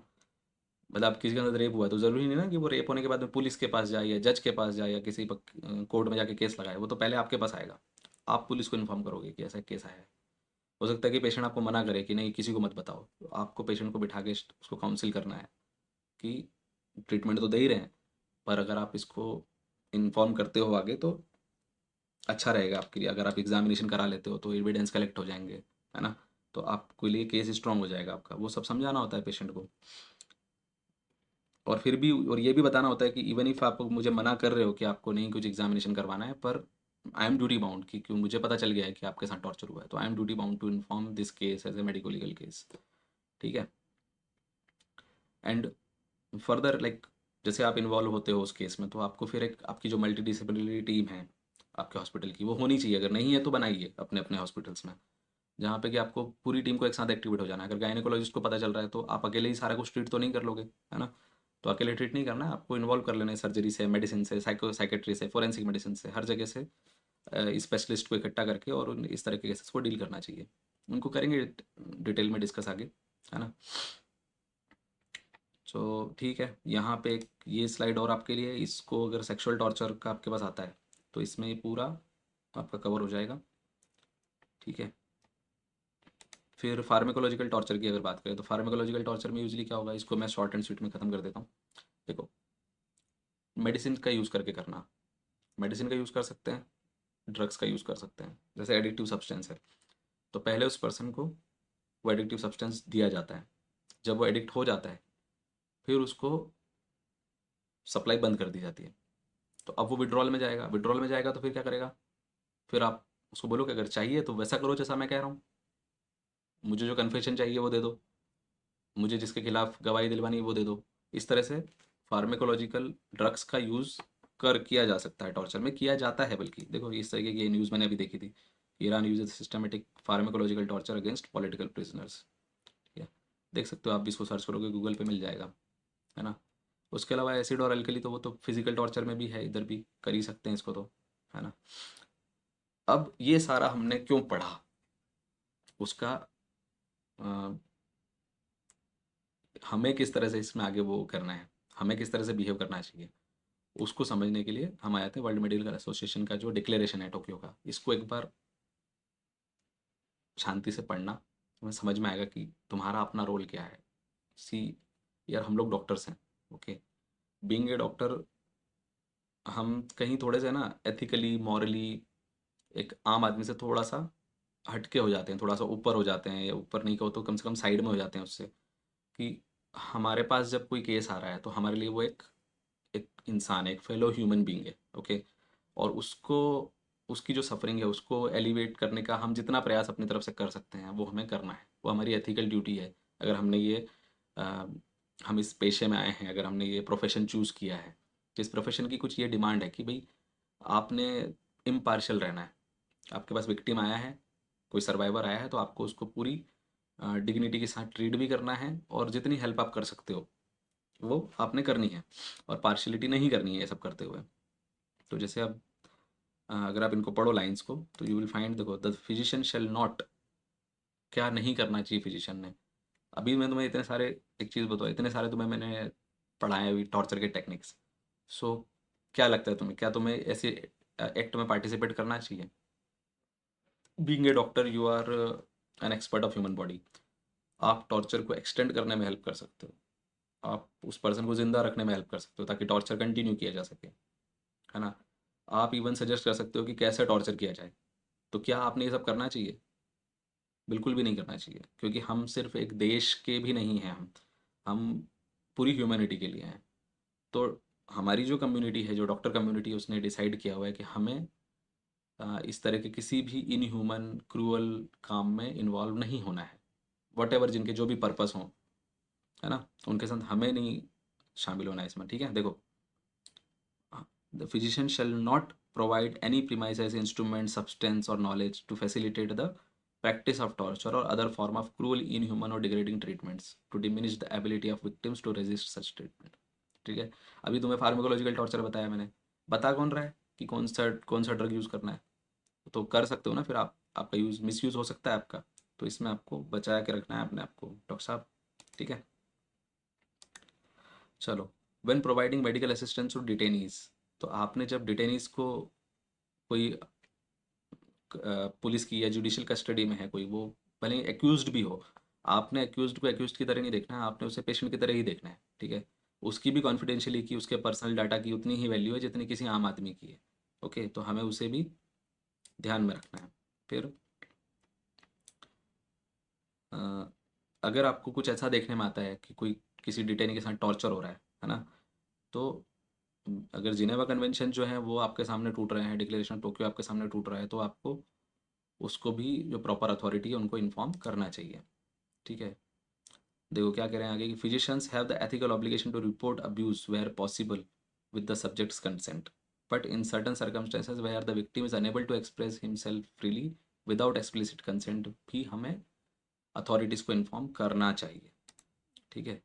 मतलब किसी के अंदर रेप हुआ है तो ज़रूरी नहीं ना कि वो रेप होने के बाद में पुलिस के पास जाए या जज के पास जाए या किसी कोर्ट में जाके केस लगाए। वो तो पहले आपके पास आएगा, आप पुलिस को इन्फॉर्म करोगे कि ऐसा केस आया है। हो सकता है कि पेशेंट आपको मना करे कि नहीं किसी को मत बताओ, तो आपको पेशेंट को बिठा के उसको काउंसिल करना है कि ट्रीटमेंट तो दे ही रहे हैं, पर अगर आप इसको इन्फॉर्म करते हो आगे तो अच्छा रहेगा आपके लिए। अगर आप एग्जामिनेशन करा लेते हो तो एविडेंस कलेक्ट हो जाएंगे, है ना। तो आपके लिए केस स्ट्रांग हो जाएगा आपका। वो सब समझाना होता है पेशेंट को। और फिर भी, और ये भी बताना होता है कि इवन इफ आप मुझे मना कर रहे हो कि आपको नहीं कुछ एग्जामिनेशन करवाना है, पर आई एम ड्यूटी बाउंड कि क्यों मुझे पता चल गया है कि आपके साथ टॉर्चर हुआ है, तो I am duty bound to inform this case as a medico legal case. ठीक है। एंड फर्दर लाइक जैसे आप इन्वॉल्व होते हो उस केस में, तो आपको फिर एक आपकी जो मल्टी डिसिप्लिनरी टीम है आपके हॉस्पिटल की, वो होनी चाहिए। अगर नहीं है तो बनाइए अपने अपने हॉस्पिटल्स में, जहाँ पे कि आपको पूरी टीम को एक साथ एक्टिवेट हो जाना है। अगर गायनेकोलॉजिस्ट को पता चल रहा है तो आप अकेले ही सारा कुछ ट्रीट तो नहीं कर लोगे, है ना। तो अकेले ट्रीट नहीं करना है, आपको इन्वॉल्व कर लेना है सर्जरी से, मेडिसिन से, साइकेट्री से, फोरेंसिक मेडिसिन से, हर जगह से स्पेशलिस्ट को इकट्ठा करके और इस तरह के केसेस को डील करना चाहिए। उनको करेंगे डिटेल में डिस्कस आगे, है ना। सो ठीक है, यहाँ पे एक ये स्लाइड और आपके लिए, इसको अगर सेक्सुअल टॉर्चर का आपके पास आता है तो इसमें ये पूरा आपका कवर हो जाएगा। ठीक है। फिर फार्मेकोलॉजिकल टॉर्चर की अगर बात करें तो फार्मेकोलॉजिकल टॉर्चर में यूजली क्या होगा, इसको मैं शॉर्ट एंड स्वीट में ख़त्म कर देता हूँ। देखो, मेडिसिन का यूज़ करके करना। मेडिसिन का यूज़ कर सकते हैं, ड्रग्स का यूज़ कर सकते हैं, जैसे एडिक्टिव सब्सटेंस है, तो पहले उस पर्सन को वो एडिक्टिव सब्सटेंस दिया जाता है। जब वो एडिक्ट हो जाता है, फिर उसको सप्लाई बंद कर दी जाती है। तो अब वो विड्रॉल में जाएगा, विड्रॉल में जाएगा तो फिर क्या करेगा? फिर आप उसको बोलो कि अगर चाहिए तो वैसा करो जैसा मैं कह रहा हूँ, मुझे जो कन्फेशन चाहिए वो दे दो, मुझे जिसके खिलाफ गवाही दिलवानी है वो दे दो। इस तरह से फार्मेकोलॉजिकल ड्रग्स का यूज़ कर किया जा सकता है, टॉर्चर में किया जाता है। बल्कि देखो इस तरीके की न्यूज़ मैंने अभी देखी थी, Iran uses systematic pharmacological torture against political prisoners. ठीक है, देख सकते हो आप भी, इसको सर्च करोगे गूगल पे मिल जाएगा, है ना। उसके अलावा एसिड और अल्कली तो वो तो फिजिकल टॉर्चर में भी है, इधर भी कर ही सकते हैं इसको तो, है ना। अब ये सारा हमने क्यों पढ़ा, उसका हमें किस तरह से इसमें आगे वो करना है, हमें किस तरह से बिहेव करना चाहिए, उसको समझने के लिए हम आए थे वर्ल्ड मेडिकल एसोसिएशन का जो डिक्लेरेशन है टोक्यो का। इसको एक बार शांति से पढ़ना, तुम्हें समझ में आएगा कि तुम्हारा अपना रोल क्या है। सी यार, हम लोग डॉक्टर्स हैं, ओके। बीइंग ए डॉक्टर, हम कहीं थोड़े से ना एथिकली मॉरली एक आम आदमी से थोड़ा सा हटके हो जाते हैं, थोड़ा सा ऊपर हो जाते हैं, या ऊपर नहीं कहो तो कम से कम साइड में हो जाते हैं उससे। कि हमारे पास जब कोई केस आ रहा है तो हमारे लिए वो एक एक इंसान है, एक फेलो ह्यूमन बीइंग है, ओके। और उसको, उसकी जो सफरिंग है उसको एलिवेट करने का हम जितना प्रयास अपनी तरफ से कर सकते हैं वो हमें करना है, वो हमारी एथिकल ड्यूटी है। अगर हमने ये अ, हम इस पेशे में आए हैं, अगर हमने ये प्रोफेशन चूज़ किया है, तो इस प्रोफेशन की कुछ ये डिमांड है कि भाई आपने इम्पार्शियल रहना है। आपके पास विक्टिम आया है, कोई सर्वाइवर आया है, तो आपको उसको पूरी डिग्निटी के साथ ट्रीट भी करना है, और जितनी हेल्प आप कर सकते हो वो आपने करनी है, और पार्शलिटी नहीं करनी है ये सब करते हुए। तो जैसे अब अगर आप इनको पढ़ो लाइंस को, तो यू विल फाइंड, देखो, द फिजिशियन शेल नॉट, क्या नहीं करना चाहिए फिजिशियन ने। अभी मैं तुम्हें इतने सारे, एक चीज़ बताओ, इतने सारे तुम्हें मैंने पढ़ाए अभी टॉर्चर के टेक्निक्स। सो क्या लगता है तुम्हें, क्या तुम्हें ऐसे एक्ट में पार्टिसिपेट करना चाहिए? Being a doctor you are an expert of human body, आप टॉर्चर को एक्सटेंड करने में हेल्प कर सकते हो, आप उस पर्सन को ज़िंदा रखने में हेल्प कर सकते हो ताकि टॉर्चर कंटिन्यू किया जा सके, है ना। आप इवन सजेस्ट कर सकते हो कि कैसे टॉर्चर किया जाए। तो क्या आपने ये सब करना चाहिए? बिल्कुल भी नहीं करना चाहिए, क्योंकि हम सिर्फ एक देश के भी नहीं हैं, हम पूरी ह्यूमैनिटी के लिए हैं। तो हमारी जो कम्युनिटी है, जो डॉक्टर कम्युनिटी है, उसने डिसाइड किया हुआ है कि हमें इस तरह के किसी भी इनह्यूमन क्रूअल काम में इन्वॉल्व नहीं होना है, वट एवर जिनके जो भी पर्पस हों, है ना, उनके साथ हमें नहीं शामिल होना है इसमें। ठीक है, देखो, the physician shall not provide any premises, instrument, substance or knowledge to facilitate the practice of torture or other form of cruel, inhuman or degrading treatments to diminish the ability of victims to resist such treatment। ठीक है, अभी तुम्हें pharmacological torture बताया मैंने, बता कौन रहा है कि कौन सा ड्रग यूज़ करना है, तो कर सकते हो ना फिर आप, आपका यूज़ मिसयूज़ हो सकता है आपका। तो इसमें आपको बचा के रखना है अपने आप को, डॉक्टर साहब। ठीक है, चलो। When providing medical assistance to detainees, तो आपने जब डिटेनीज को, कोई पुलिस की या जुडिशियल कस्टडी में है कोई, वो भले ही एक्यूज्ड भी हो, आपने एक्यूज्ड को एक्यूज्ड की तरह नहीं देखना है, आपने उसे पेशेंट की तरह ही देखना है। ठीक है, उसकी भी कॉन्फिडेंशियली की, उसके पर्सनल डाटा की उतनी ही वैल्यू है जितनी किसी आम आदमी की है, ओके। तो हमें उसे भी ध्यान में रखना है। फिर अ, अगर आपको कुछ ऐसा देखने में आता है कि कोई किसी डिटेनी के साथ टॉर्चर हो रहा है ना, तो अगर जिनेवा कन्वेंशन जो है वो आपके सामने टूट रहे हैं, डिक्लेरेशन टोक्यो आपके सामने टूट रहा है, तो आपको उसको भी, जो प्रॉपर अथॉरिटी है उनको इन्फॉर्म करना चाहिए। ठीक है, देखो क्या कह रहे हैं आगे, कि physicians have the ethical obligation to report abuse where possible with the subject's consent, but in certain circumstances where the victim is unable to express himself freely without explicit consent, भी हमें अथॉरिटीज़ को inform करना चाहिए। ठीक है,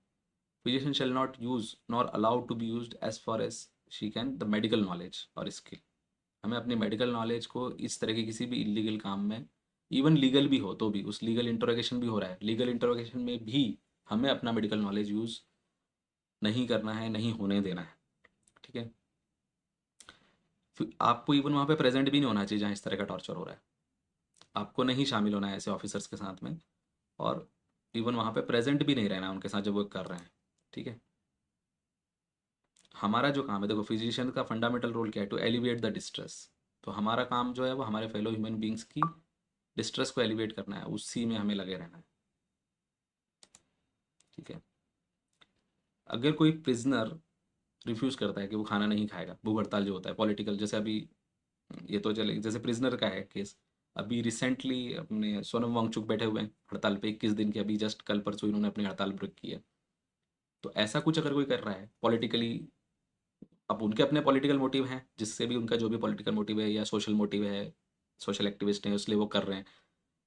physician shall not use nor allowed to be use as for as she can the medical knowledge और skill, हमें अपनी मेडिकल नॉलेज को इस तरह के किसी भी इलीगल काम में, इवन लीगल भी हो तो भी, उस लीगल इंटरोगेशन भी हो रहा है, लीगल इंटरोगेशन में भी हमें अपना मेडिकल नॉलेज यूज़ नहीं करना है, नहीं होने देना है। ठीक है, फिर आपको इवन वहाँ पे प्रेजेंट भी नहीं होना चाहिए जहाँ इस तरह का टॉर्चर हो रहा है, आपको नहीं शामिल होना है ऐसे ऑफिसर्स के साथ में, और इवन वहाँ पे प्रेजेंट भी नहीं रहना है उनके साथ जब वो कर रहे हैं। ठीक है, हमारा जो काम है, देखो फिजिशियन का फंडामेंटल रोल क्या है, टू एलिविएट द डिस्ट्रेस। तो हमारा काम जो है वो हमारे फेलो ह्यूमन बींग्स की डिस्ट्रेस को एलिविएट करना है, उसी में हमें लगे रहना है। ठीक है। अगर कोई प्रिजनर रिफ्यूज़ करता है कि वो खाना नहीं खाएगा, भूख हड़ताल जो होता है पॉलिटिकल, जैसे अभी ये तो चले, जैसे प्रिजनर का है केस, अभी रिसेंटली अपने सोनम वांगचुक बैठे हुए हैं हड़ताल पे 21 दिन की, अभी जस्ट कल परसों इन्होंने अपनी हड़ताल ब्रेक की है। तो ऐसा कुछ अगर कोई कर रहा है पॉलिटिकली, अब उनके अपने पॉलिटिकल मोटिव हैं, जिससे भी उनका जो भी पॉलिटिकल मोटिव है या सोशल मोटिव है, सोशल एक्टिविस्ट हैं इसलिए वो कर रहे हैं।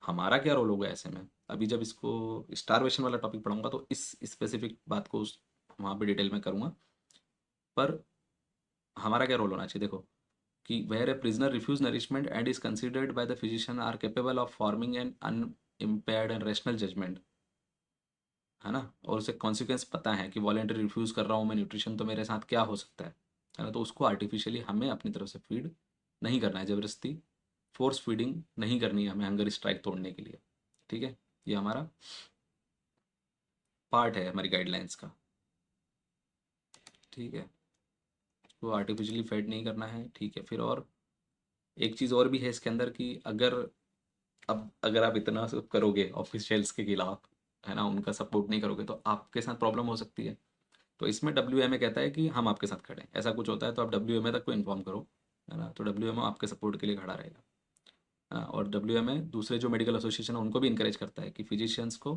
हमारा क्या रोल होगा ऐसे में? अभी जब इसको स्टारवेशन वाला टॉपिक पढ़ूंगा तो इस स्पेसिफिक बात को वहाँ पे डिटेल में करूँगा। पर हमारा क्या रोल होना चाहिए, देखो, कि where a prisoner refuse nourishment and is considered by the physician are capable of forming an unimpaired and rational judgment, है ना, और उसे कॉन्सिक्वेंस पता है कि वॉलेंटरी रिफ्यूज कर रहा हूँ मैं न्यूट्रिशन तो मेरे साथ क्या हो सकता है ना, तो उसको आर्टिफिशियली हमें अपनी तरफ से फीड नहीं करना है, ज़बरदस्ती फोर्स फीडिंग नहीं करनी है हमें हंगर स्ट्राइक तोड़ने के लिए। ठीक है, ये हमारा पार्ट है हमारी गाइडलाइंस का। ठीक है, तो आर्टिफिशियली फेड नहीं करना है। ठीक है, फिर और एक चीज़ और भी है इसके अंदर कि अगर, अब अगर आप इतना सब करोगे ऑफिशियल्स के खिलाफ, है ना, उनका सपोर्ट नहीं करोगे तो आपके साथ प्रॉब्लम हो सकती है। तो इसमें डब्ल्यू कहता है कि हम आपके साथ खड़े हैं, ऐसा कुछ होता है तो आप डब्ल्यू तक को इन्फॉर्म करो, है ना, तो डब्ल्यू आपके सपोर्ट के लिए खड़ा रहेगा। है ना, और डब्ल्यू दूसरे जो मेडिकल एसोसिएशन है उनको भी इंकरेज करता है कि फिजिशियंस को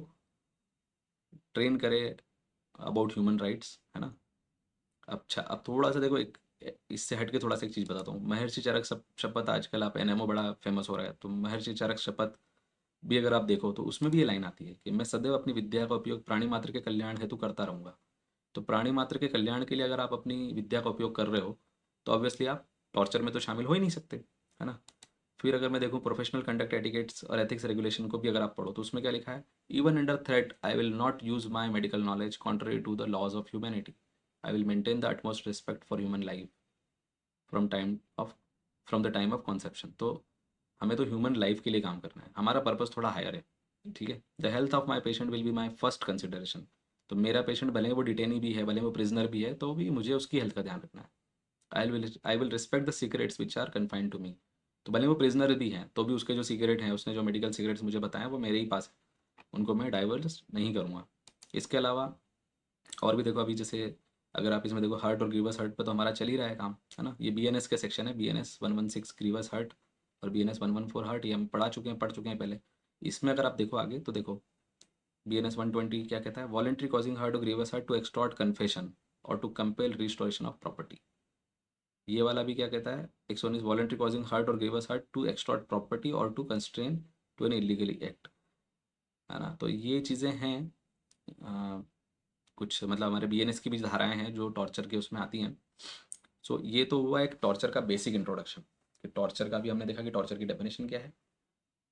ट्रेन करे अबाउट ह्यूमन राइट्स, है ना। अच्छा, अब थोड़ा सा देखो, एक इससे हट के थोड़ा सा एक चीज़ बताता हूँ। महर्षि चरक शपथ, आजकल आप एनएमओ बड़ा फेमस हो रहा है, तो महर्षि चरक शपथ भी अगर आप देखो तो उसमें भी ये लाइन आती है कि मैं सदैव अपनी विद्या का उपयोग प्राणी मात्र के कल्याण हेतु करता रहूंगा। तो प्राणी मात्र के कल्याण के लिए अगर आप अपनी विद्या का उपयोग कर रहे हो तो ऑब्वियसली आप टॉर्चर में तो शामिल हो ही नहीं सकते, है ना। फिर अगर मैं देखूँ प्रोफेशनल कंडक्ट एटिकेट्स और एथिक्स रेगुलेशन को भी अगर आप पढ़ो तो उसमें क्या लिखा है, even under threat I will not use my medical knowledge contrary to the laws of humanity, I will maintain the utmost respect for human life from time of from the time of conception. तो हमें तो human life के लिए काम करना है, हमारा purpose थोड़ा हायर है। ठीक है, the health of my patient will be my first consideration. तो मेरा पेशेंट भले वो डिटेनी भी है, भले वो प्रिजनर भी है, तो भी मुझे उसकी हेल्थ का ध्यान रखना है। I will respect the secrets which are confined to me. तो भले वो प्रिजनर भी हैं तो भी उसके जो सीक्रेट हैं, उसने जो मेडिकल सीक्रेट्स मुझे बताए वो मेरे ही पास है, उनको मैं डाइवर्स नहीं करूँगा। इसके अलावा और भी देखो, अभी जैसे अगर आप इसमें देखो हार्ट और ग्रीवस हार्ट पे तो हमारा चल ही रहा है काम, है ना। ये बीएनएस के सेक्शन है, BNS 116 ग्रीवस हार्ट और BNS 114 हार्ट, ये हम पढ़ चुके हैं पहले। इसमें अगर आप देखो आगे तो देखो BNS 120 क्या कहता है, वॉलेंट्री कॉजिंग हार्ट और grievous hurt to extort confession और to compel restoration of property. ये वाला भी क्या कहता है, 119 वॉलेंट्री कॉजिंग हार्ट और grievous hurt to extort property और to constrain to an illegally act, है ना। तो ये चीज़ें हैं, कुछ मतलब हमारे BNS की भी धाराएं हैं जो टॉर्चर के उसमें आती हैं। सो ये तो हुआ एक टॉर्चर का बेसिक इंट्रोडक्शन, कि टॉर्चर का भी हमने देखा कि टॉर्चर की डेफिनेशन क्या है,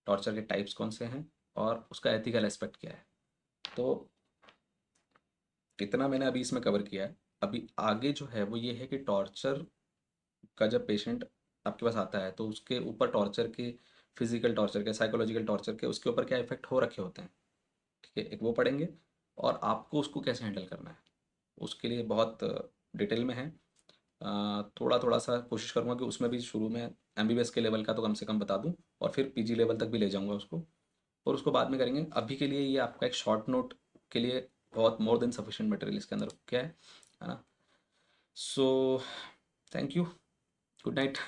टॉर्चर के टाइप्स कौन से हैं और उसका एथिकल एस्पेक्ट क्या है। तो इतना मैंने अभी इसमें कवर किया है। अभी आगे जो है वो ये है कि टॉर्चर का जब पेशेंट आपके पास आता है तो उसके ऊपर टॉर्चर के, फिजिकल टॉर्चर के, साइकोलॉजिकल टॉर्चर के, उसके ऊपर क्या इफेक्ट हो रखे होते हैं। ठीक है, एक वो पढ़ेंगे और आपको उसको कैसे हैंडल करना है उसके लिए बहुत डिटेल में है। थोड़ा थोड़ा सा कोशिश करूँगा कि उसमें भी शुरू में MBBS के लेवल का तो कम से कम बता दूँ और फिर PG लेवल तक भी ले जाऊँगा उसको, और उसको बाद में करेंगे। अभी के लिए ये आपका एक शॉर्ट नोट के लिए बहुत मोर देन सफिशिएंट मटेरियल इसके अंदर क्या है ना। So thank you, good night.